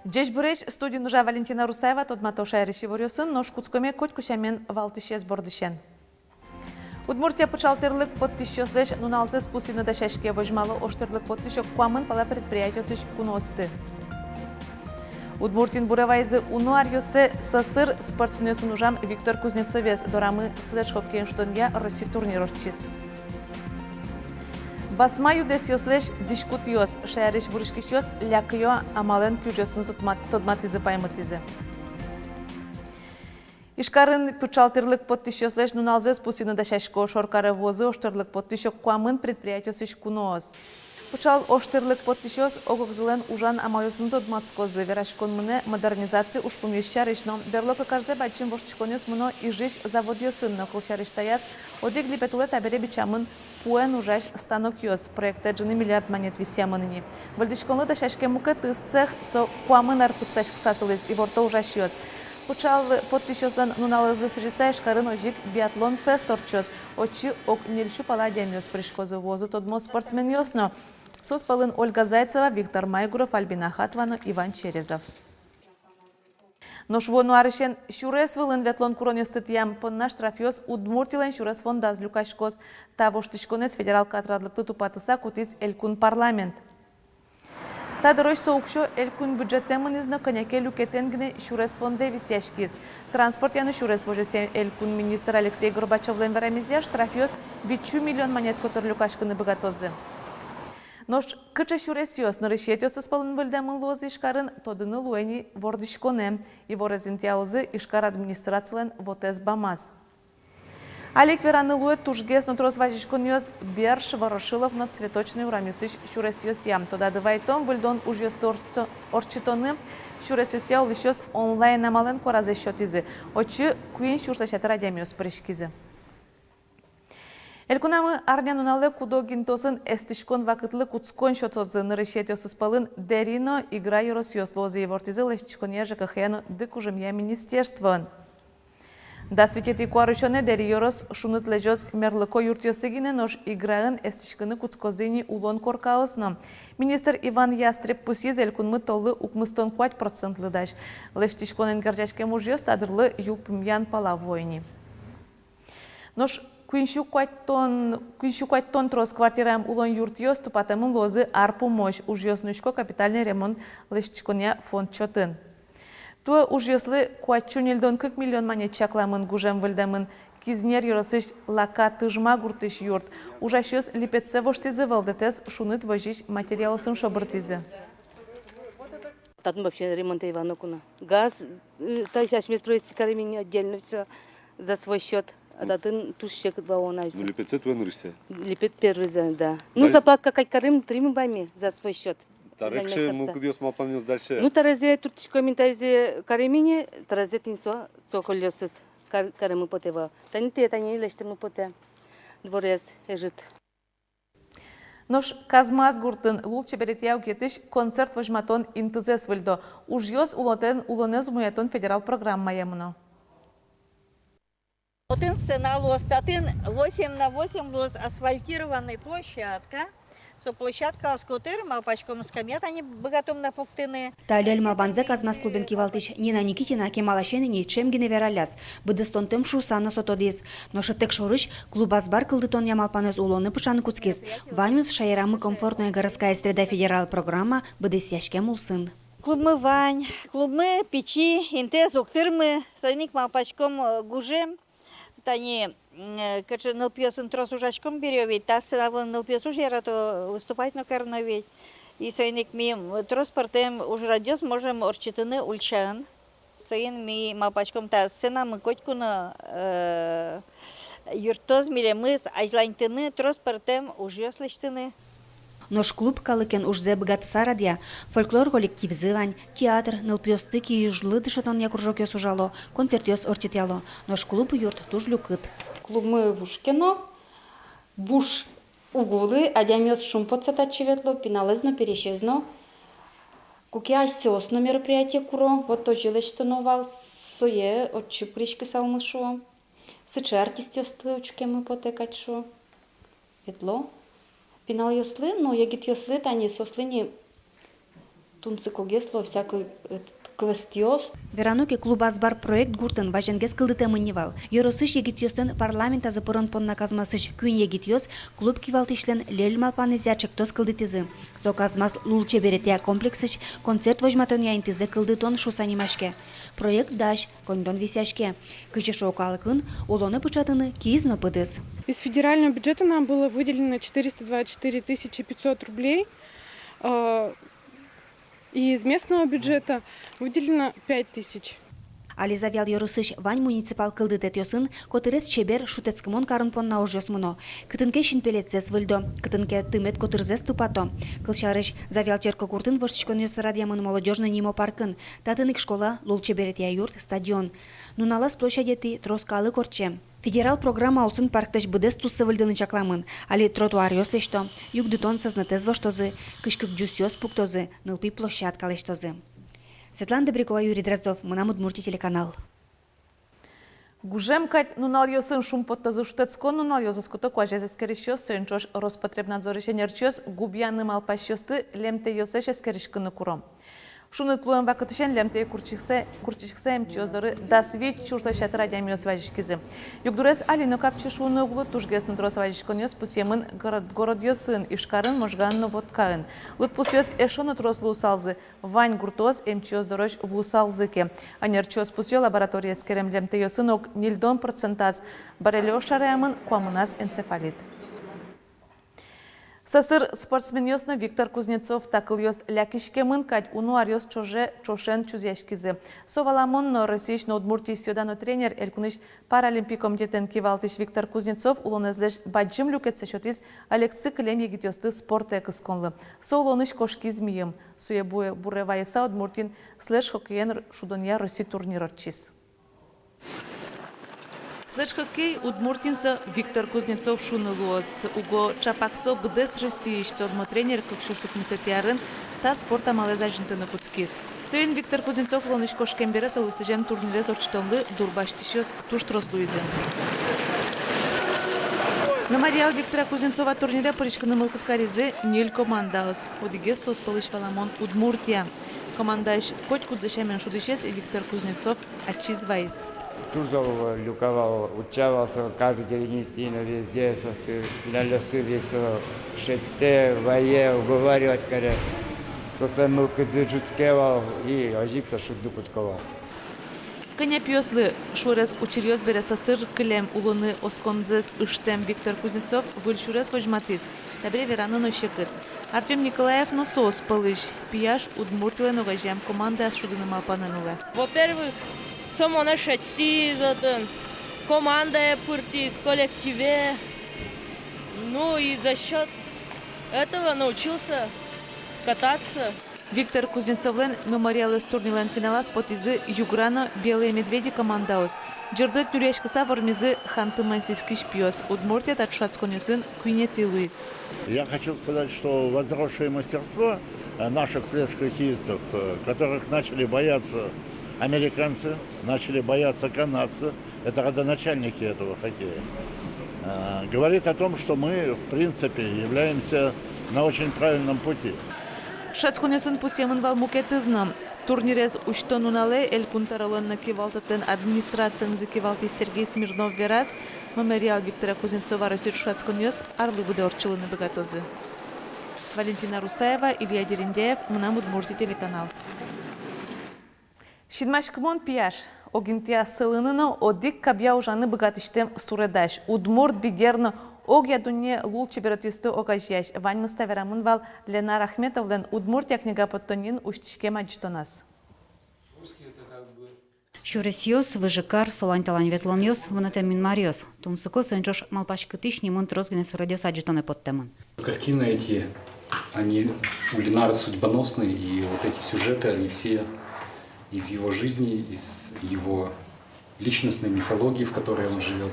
Джеш Буреч студия нужа Валентина Русаева, тот матоша решиворесын, но шкутскоме коть кушамен валтышес бордышен. Удмуртия почалтерлык подтищёсеш нуналзе спусины дашашке вожмало оштерлык подтышок куамын пала предприятиосыш куносты. Удмуртин буравайзы унуарьосе сасыр спортсменёсын ужам Виктор Кузнецовес дорамы слэдж-хоккейн штонья Росси турнирорчис. Басмаю дес йослеш дискутиос шаяриш вурышкишьос лякьё амален кюжёсын тодматизы паймытизы. Ишкарын пучалтырлык подтищёсеш нуналзе спусины дашашко шоркары возы оштерлык подтышок куамын предприятиосыш куноос. Пучал оштерлык подтищёс огогзылен ужан амалёсын тодматскозы верашкон мыне модернизации ушпумеща речном берлока карзе бачим воштишконёс мыно ижиш заводьёсын ноколчариштаяс одегли петулет абере бичамын пуэн ужаш станок йос проекта джины миллиард монет висямыныни. Вальдишконлы дашашке мукетыс цех со куамын арпыцаш ксасылыз и ворто ужаш йос. Пучал подтищёсан нуналызлы срисаеш карын ожик биатлон фест орчос. Очи ок нельчу паладиям йос пришкозы возы тодмо спортсмен йосно. Соспалын Ольга Зайцева, Виктор Майгуров, Альбина Хатвана, Иван Черезов. Но швону арышен шурес вылын ветлон куронёстыт ям понна штрафёс удмуртилен шурес фондаз люкашкос тавоштышконес федерал катрадлыкты тупатыса кутиз элькун парламент. Тадыройш соукшо элькун бюджеттемын изно коняке люкетенгне шурес фонде висяшкиз. Транспорт яны шурес вожесе элькун министр Алексей Горбачевлен верамизя штрафёс 2 миллион монет котор люкашкыны богатозы. Нош кыча шуресиос нарышетиос исполын выльдамын лозы ишкарын тодыны луэни вордышконе и ворезинтиалозы ишкар администрациялен вотез бамаз. Алик вераны луэ тужгес натрос важишконьос Берш Ворошилов на цветочный урамюсыш шуресиос ям. Тода дывайтом выльдон ужьёс орчитоны шуресиос я улышёс онлайн амален коразы счётизы. Очи куин шурсашат радиамиос пришкизы. Элькунамы арнянуналы кудогинтосын эстишкон вакытлы куцкон шотозы нарышетиос исполын Дерино игра юросиос лозы евортизы лэштишконе ЖКХ дык ужемья министерствон. Да светети куарышоне дери юрос шунут лежос мерлыко юртиосыгине нош играын эстишкыны куцкоздыни улон коркаосно. Министр Иван Ястреб пусиз элькунмы толлы укмыстон 5% лыдаш. Лэштишконен гарчашке мужьёс тадырлы юлпымьян пала войни. Нош Куиншу кваттон трос квартираем улон юртьёс тупатамын лозы арпу мощь ужьёснышко капитальный ремонт лыштишконя фонд чотын. Туа ужьёслы куатчу нельдон 40 миллион монет чакламын гужем выльдамын кизнер юросыш лака тыжма гуртыш юрт. Ужащёс липетсе воштизы валдетес шуныт вожищ материалосын шобыртизы. Татун вообще ремонта Иванокуна. Газ, та сейчас мне строится каремень отдельно все за свой счет. А татын тушек баонаж. Ну, липецет вы нырыся. Липет первый, да. Ну, заплатка как карем 3 бами за свой счет. Тарекше, мы куда смолпанёс дальше. Ну, таразе туртичко минтайзе каремине, таразе тинсо, цоколёсыз каремы потева. Таните, тани лештемы поте. Дворец ежит. Нош казмаз гуртын лулче беретяу кетиш концерт вожматон интызес выльдо. Ужьёс улонез муятон федерал программа ямно. Один стена лоз, один 8 на 8 лоз, асфальтированная площадка. Со площадка скутер, малпачком скамьят, они богатом на пуктыны. Талель малбанзе казмас клубен кивалтыш Нина Никитина кемалашенини чемгине вераляс. Быдыстон тем шусана сотодес. Но шатек шорыш клубас бар кылдытон ямалпанез улоны пышаны куцкес. Ванюс шайрамы комфортная городская среда федерал программа быдыс яшкем улсын. Клубмы вань, клубмы печи, интез уктырмы, сойник малпачком гужем. Тани, каче нылпьёсын трос ужачком берёвить, та сынавын нылпьёс уж ярато выступать на карновить. И сойник ми трос партем уж радиос можем орчитыны ульчан. Соин ми малпачком та сына мы котькуна юртоз милемыз ажлантыны трос партем уж ёслыштыны. Нож клуб калыкен ужзе богатыса радия, фольклор коллективзывань, театр, нылпьёстыки и жлы дышатон якуржок ёс ужало, концерт ёс орчитяло. Нож клуб юрт туж люкыт. Клуб мы вушкино, буш угулы, адямёс шум подсатачеветло, пиналезно перещезно. Кукиасёсно мероприятие куро, вот то жилещтоновал, сое, от чипрички салмышо. Сыче артистёсты учкемы потекать шо. Ветло. Пинал йосли, ну ягит йосли, та не сослини Тунцыко гесло всякий квестиос. Верануке клубазбар проект гуртын важенгес кылдытемынневал. Йоросыш егитьёсын парламента запорон понна казмасыш күн егитьёс клуб кивалтишлен лель малпаны зячектос кылдытизы. Со казмас лулче беретия комплексыш концерт вожматон яйнтизы кылдытон шусанимашке. Проект даш кондон висяшке. Кычы шоукалыкын олоны пычатыны кизно пыдыз. Из федерального бюджета нам было выделено 424 500 рублей. И из местного бюджета выделено 5000. Али завял йорысыш вань муниципал кылдытет йосын, котырес чебер шутецкымон карын понна ожёсмыно. Кытынке шинпелетсес выльдо, кытынке тымет котырзес тупато. Кылчарыш завял черко куртын вошчикон йос радиамын молодежный нимо паркын. Татынык школа, лул чеберет я юрт, стадион. Нуналас площадети троскалы корче. Федерал программа алсын паркташ быдес туссы выльдыны чакламын. Али тротуар йостешто, югдытон сознатез воштозы, кышкык джус йос пуктозы, нылпи площадка лештозы. Светлана Добрякова, Юрий Дроздов, Мунам Удмуртия, телеканал. Гужемкать нунал йосын шум подтазы штецко нунал йозоското кважезескерищос сönчош Роспотребнадзор ишенерчос губьяны малпащосты лемте йосеш эскеришкыны куром. Шуны тлуем вакытышен лемте курчиксе мчоздоры дасвич чурсашат радиамиос важишкизы. Югдурес алино капчы шуны углы тужгесны трос важишконьос пусемын город йосын ишкарын можганны водкаын. Лут пусьос эшоны трослу усалзы вань гуртос мчоздорош в усалзыке. Анерчос пусьо лаборатория скерем лемте йосын ок нильдон процентаз барелё шараямын куамынас энцефалит. Сасыр спортсмен йосны Виктор Кузнецов такыл йос лякишкемын кать унуар йос чошен чузяшкизы. Соваламон Российный Удмуртий сёдано тренер Элькуныш паралимпик комитетен кивалтыш Виктор Кузнецов улонезлеш баджим люкетсе шотиз Алексы кылем егит йосты спорте кысконлы. Соулоныш кошкиз мием. Суе буревайса Удмуртин слэш хоккейен шудония России турниротчиз. Слэш хоккей Удмуртинса Виктор Кузнецов шунылуос. Уго чапаксо бдес России, что тренер как шусук мисетиарын, та спорта малеза жинтыны куцкиз. Сөйін Виктор Кузнецов лоныш кошкембере солысыжем турнире зорчтонлы дурбаштишёс туштрослуизен. Мемориал Виктора Кузнецова турнире поричканы мылкыткаризы ниль командаос. Одигес соспалыш валамон Удмуртия. Командаш коть кудзешемен шудышес и Виктор Кузнецов отчиз вайз. Туждал, люковал, учавался каждый день везде, финалисты весь шетте, вае, уговаривать, когда составил кадзиджуцкевал и ожикса шутду кутковал. Коня пьёслы шурес учерьёс бере сасыр кылем улуны осконзес иштем Виктор Кузнецов выльшурес вожматыз. Табре вераны нощекыт. Артем Николаев носос пылыш. Пияш Удмуртилен угажем команда шудыны малпанынулы. Во-первых, само наше тизотен, команда пыртис, коллективе. Ну и за счет этого научился кататься. Виктор Кузнецовлен мемориалы турнилен финала спотизы Юграно Белые медведи командаос. Джердет Нюрешкаса вормизы Ханты Мансийский шпиос. Удмуртия татшацконюсын Куинети Луис. Я хочу сказать, что возросшее мастерство наших слэш-хоккеистов, которых начали бояться американцы, начали бояться канадцы, это родоначальники этого хоккея, говорит о том, что мы, в принципе, являемся на очень правильном пути. Шацконюсын пусемын валмукетызным. Турнирез уштонунале Элькунтаролонна кивалтытын администрациян закивалты Сергей Смирнов вераз, мемориал Виктора Кузнецова Россия Шацконюс арлы буде орчылыны богатозы. Валентина Русаева, Илья Дерендяев, Мунам Удмуртия, телеканал. Шидмашкмон пияш. Огинтия сылыныны одик кабья ужаны богатыштем суредаш. Удмурт бигерны огя дуне лул чебератисты огажьяш. Вань мыставерамын вал Ленар Ахметовлен Удмуртия книга подтонин уштишке маджтонас. Шуресьёс, выжикар, соланталань ветлоньёс, вынатемин мариос. Тунсыко сенчош малпашкытыш немын трозгене сурадёс аджитоны подтемын. Картины эти, они у Ленара судьбоносные, и вот эти сюжеты, они все из его жизни, из его личностной мифологии, в которой он живет.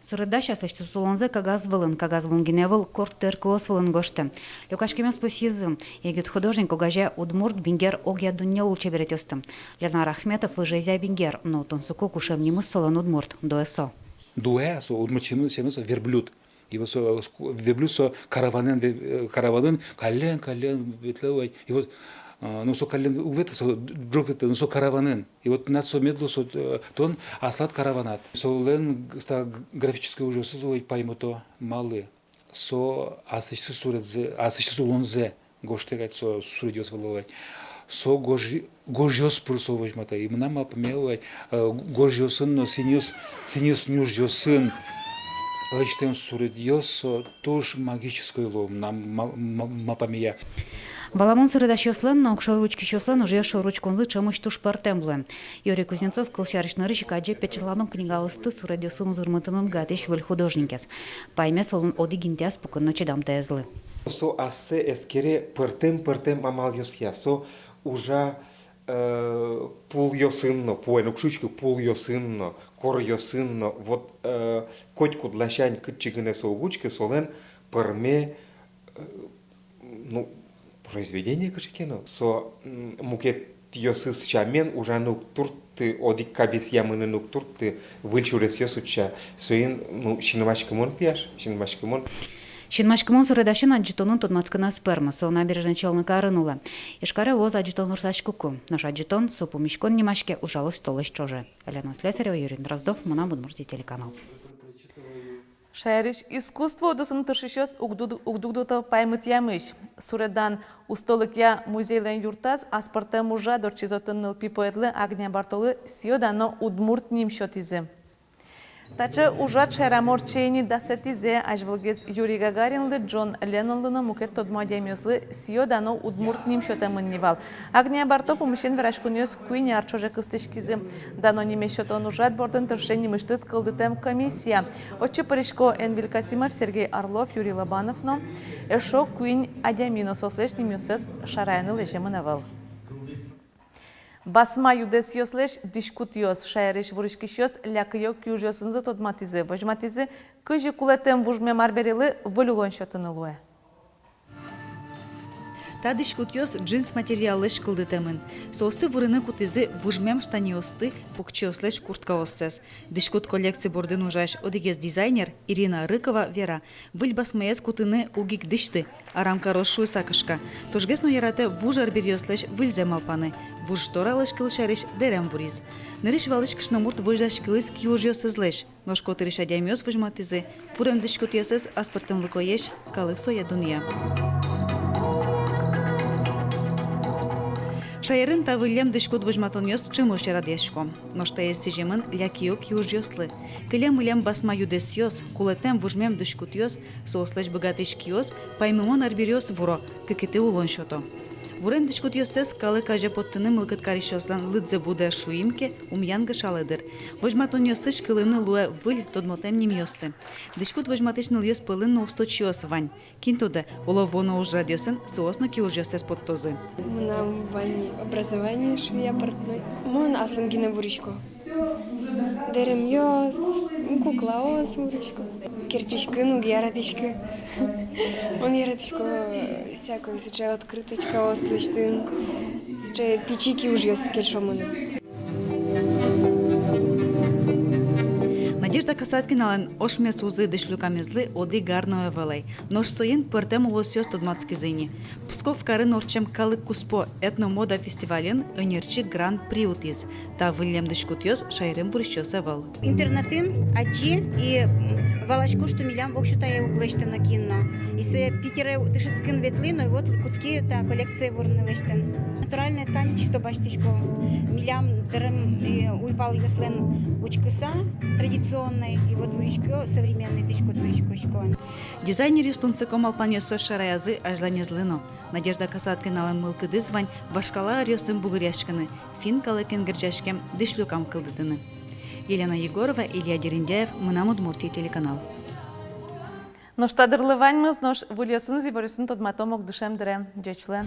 Суредаша сочту суланзе кагаз вылын геневал кортеркос вылын гошты. Люкашкемес пусизым, егет художник угажа Удмурт бингер огя дунне лучше беретёстым. Ленар Ахметов выжезя бингер, но тонсуко кушем не мыслан Удмурт, дуэсо. Дуэсо, Удмурт чемесо верблюд. И вот верблюд со караванен, кален, ветлевой. И вот ну, со кален увет, со джофет, ну, со караванен. И вот над со медло, со тон аслат караванат. Со лен графическое уже созывать поймото малы. Со асыщы суретзе, асыщы сулонзе, гоштегать, со суредёс воловать. Со гожьёс пурсо возьмата. И мы нам помеловать гожьёсын, но синьёс нюжьёсын. Лечтем суредёс, туш магической лом, нам помея. Баламон суреда шослен, но укшел ручки шослен, уже шел ручконзы, чемуч туш партембле. Юрий Кузнецов, колчаришный рыщик, аджи печерланом книга осты суредёсым узурматаном гадиш вэль художникес. Пайме солон оди гинтяс пукон ночи дам тезлы. Со асе эскере партем амал йосья, со уже пул йосынно, пуэну кшучку пул йосынно, кор йосынно, вот котьку длащань кытчигыне соугучки солен парме, ну, произведение кашикено, со мукет йосыс чамен уже нук турты одик кабис ямыны нук турты выльчурес йосуча, соин, ну, шинвашкамон пьяш, шинвашкамон. Шинмашкамон суредашин аджитонун тодмацкана сперма, со набережной челныка рынула. Ишкаре воз аджитон урсач куку. Наш аджитон со помешкон немашке ужалось толось чоже. Елена Слесарева, Юрий Дроздов, Мана Будмурти телеканал. Шайриш искусство удусын тыршишёс угдугдута паймыт ямыш. Суредан устолыкя музейлен юртаз аспарта мужа дорчизотын нылпи поэтлы Агния Бартолы сиодано удмурт нимшотизе. Таче ужат шерамор чейни дасетизе ажвылгез Юрий Гагаринлы Джон Леннонлыны мукет тодмадемёслы сиодано удмурт нимшотамын невал. Агния Барто помещен верашкунёс куйни арчоже кыстышкизе. Дано немешотон ужат бордын тыршен немыштыз кылдытем комиссия. Отче Паришко Энвиль Касимов, Сергей Орлов, Юрий Лобановно. Эшо куйн адямино сослеш немёсес шарайны лежемынавал. Басма юдес йослеш дишкут йос шайриш вуришкиш лякыё кюжёсынзы тодматизе. Вожматизе кыжы кулетем вужме марберилы вылюлон шотынылуэ. Та дишкутьос джинс материалыш кылдытемын. Состы вурыны кутизи вужмем штаниосты пукчиослеш куртка оссес. Дишкут коллекции бордын ужаш одигез дизайнер Ирина Рыкова Вера. Выль басмаес кутыны угик дишты, а рамка росшуй сакышка. Тожгесно ярате вужар бериослеш выльзем алпаны. Вуж шторалыш кылшариш дерем вуриз. Ныриш валыш кышнамурт вождаш кылыс киужиосезлеш. Ношкот риша дямиос вожматизе. Фурем дишкутьосез аспартын лыкоеш калыксо ядуния. Шайрын тавылем дышкут вожматоньос чымыш радешко. Ношта сижемын лякиок южьослы. Кылем илем басма юдесьос, кулетем вужмем дышкутьос, сослеш богатышкиос, паймымон арбириос вуро, кыкеты улон шото. Вурен дышкутьосес калы каже поттыны мылкыт каришослан лыдзе буде шуимке умянга шалыдыр. Вожматоньосыш кылыны луэ выль тодмотем немьосты. Дышкут вожматышны льос пылын на усточьос вань. Кинтуде уловоно уж радиосен соосно киужьосес подтозы. Нам вани образование швея портной. Мон аслангина вуришко. Дерем йос, куклаос вуришко. Киртишка, ну яратишка. Он яратишко всякого сейчас открыточка ослыштын. Сейчас печики уж йос кельшоманы. Надежда Касаткинален ошме сузы дышлюкамезлы оды гарнове велей. Нож соен пыртем улосьос тодмацки зыни. Псков карын орчем калык куспо этномода фестивален өнерчи гран-при утиз. Та вылем дышкутьос шайрым вурщоса вал. Интернатын аджи и валачку, что милям вокшута я углещта на кино. И се Питере дышицкин ветлину, и вот куцки та коллекция ворнылештен. Натуральная ткань, что баштичко. Милям дырым уйпал яслен учкыса традиционной, и вот вуричко современный дышкот вуричко. Дизайнер юстунциком алпаньосо шараязы ажланезлыно. Надежда Касаткинален мылкыды звань башкала арьосым бугыряшканы. Фин калыкен гырджашкем дышлюкам кылдытыны. Елена Егорова, Илья Дериндяев, Мына Удмуртия телеканал. Ноштадырлы ваньмыз, нош выльосын зиборюсын тодматомок душем дыре. Дёчлен.